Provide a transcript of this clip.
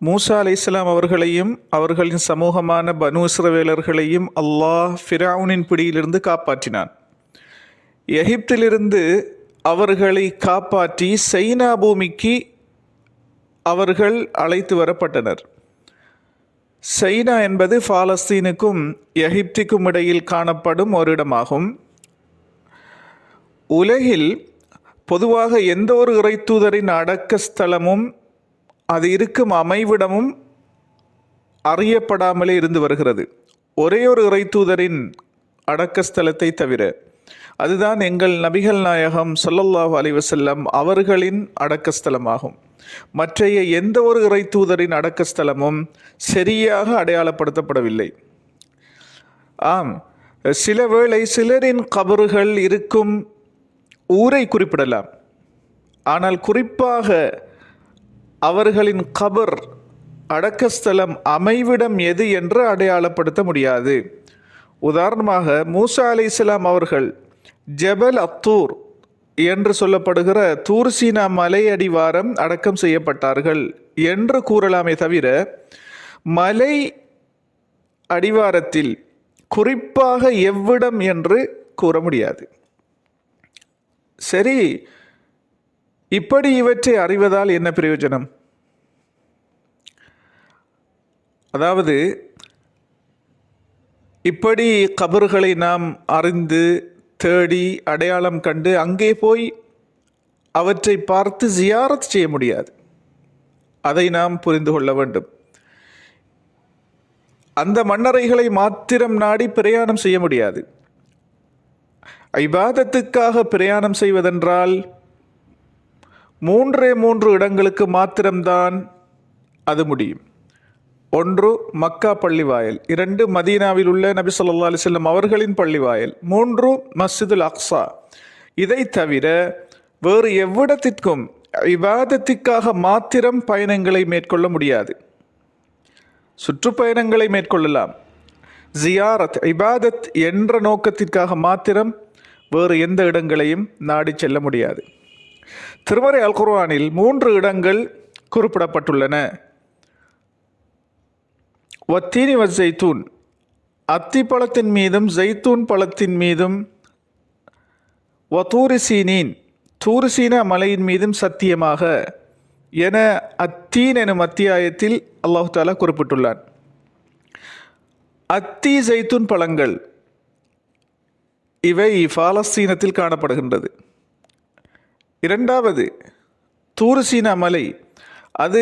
மூசா அலைஹிஸ்ஸலாம் அவர்களையும் அவர்களின் சமூகமான பனு இஸ்ரவேலர்களையும் அல்லாஹ் ஃபிரௌனின் பிடியிலிருந்து காப்பாற்றினான். எகிப்திலிருந்து அவர்களை காப்பாற்றி சைனா பூமிக்கு அவர்கள் அழைத்து வரப்பட்டனர். சைனா என்பது பாலஸ்தீனுக்கும் எகிப்துக்கும் இடையில் காணப்படும் ஒரு இடமாகும். உலகில் பொதுவாக எந்த ஒரு இறைத்தூதரின் அடக்க ஸ்தலமும் அது இருக்கும் அமைவிடமும் அறியப்படாமலே இருந்து வருகிறது, ஒரே ஒரு இறைத்தூதரின் அடக்க ஸ்தலத்தை தவிர. அதுதான் எங்கள் நபிகள் நாயகம் ஸல்லல்லாஹு அலைஹி வஸல்லம் அவர்களின் அடக்க ஸ்தலமாகும். மற்றைய எந்த ஒரு இறைத்தூதரின் அடக்க ஸ்தலமும் சரியாக அடையாளப்படுத்தப்படவில்லை. ஆம், சில வேளை சிலரின் கபறுகள் இருக்கும் ஊரை குறிப்பிடலாம், ஆனால் குறிப்பாக அவர்களின் கபர் அடக்கஸ்தலம் அமைவிடம் எது என்று அடையாளப்படுத்த முடியாது. உதாரணமாக மூசா அலைஹிஸ்ஸலாம் அவர்கள் ஜபல் அத்தூர் என்று சொல்லப்படுகிற தூர் சீனா மலை அடிவாரம் அடக்கம் செய்யப்பட்டார்கள் என்று கூறலாமே தவிர மலை அடிவாரத்தில் குறிப்பாக எவ்விடம் என்று கூற முடியாது. சரி, இப்படி இவற்றை அறிவதால் என்ன பிரயோஜனம்? அதாவது, இப்படி கபர்களை நாம் அறிந்து தேடி அடையாளம் கண்டு அங்கே போய் அவற்றை பார்த்து ஜியாரத் செய்ய முடியாது. அதை நாம் புரிந்து கொள்ள வேண்டும். அந்த மன்னரைகளை மாத்திரம் நாடி பிரயாணம் செய்ய முடியாது. இபாதத்துக்காக பிரயாணம் செய்வதென்றால் 3 இடங்களுக்கு மாத்திரம்தான் அது முடியும். 1 மக்கா பள்ளிவாயல், 2 மதீனாவில் உள்ள நபி ஸல்லல்லாஹு அலைஹி வஸல்லம் அவர்களின் பள்ளிவாயல், 3 மஸ்ஜிதுல் அக்ஸா. இதை தவிர வேறு எவ்விடத்திற்கும் இபாதத்திற்காக மாத்திரம் பயணங்களை மேற்கொள்ள முடியாது. சுற்றுப்பயணங்களை மேற்கொள்ளலாம். ஜியாரத் இபாதத் என்ற நோக்கத்திற்காக மாத்திரம் வேறு எந்த இடங்களையும் நாடி செல்ல முடியாது. திருமறை அல் குர்ஆனில் 3 இடங்கள் குறிப்பிடப்பட்டுள்ளன. வத்தீனி வஸ்ஸைத்தூன், அத்தி பழத்தின் மீதும் ஜைத்தூன் பழத்தின் மீதும், வதூரி சீனீன், தூர் சீனா மலையின் மீதும் சத்தியமாக என அத்தீன் எனும் அத்தியாயத்தில் அல்லாஹ் தஆலா குறிப்பிட்டுள்ளான். அத்தி ஜைத்தூன் பழங்கள் இவை பாலஸ்தீனத்தில் காணப்படுகின்றது. 2வது தூர் சீனா மலை, அது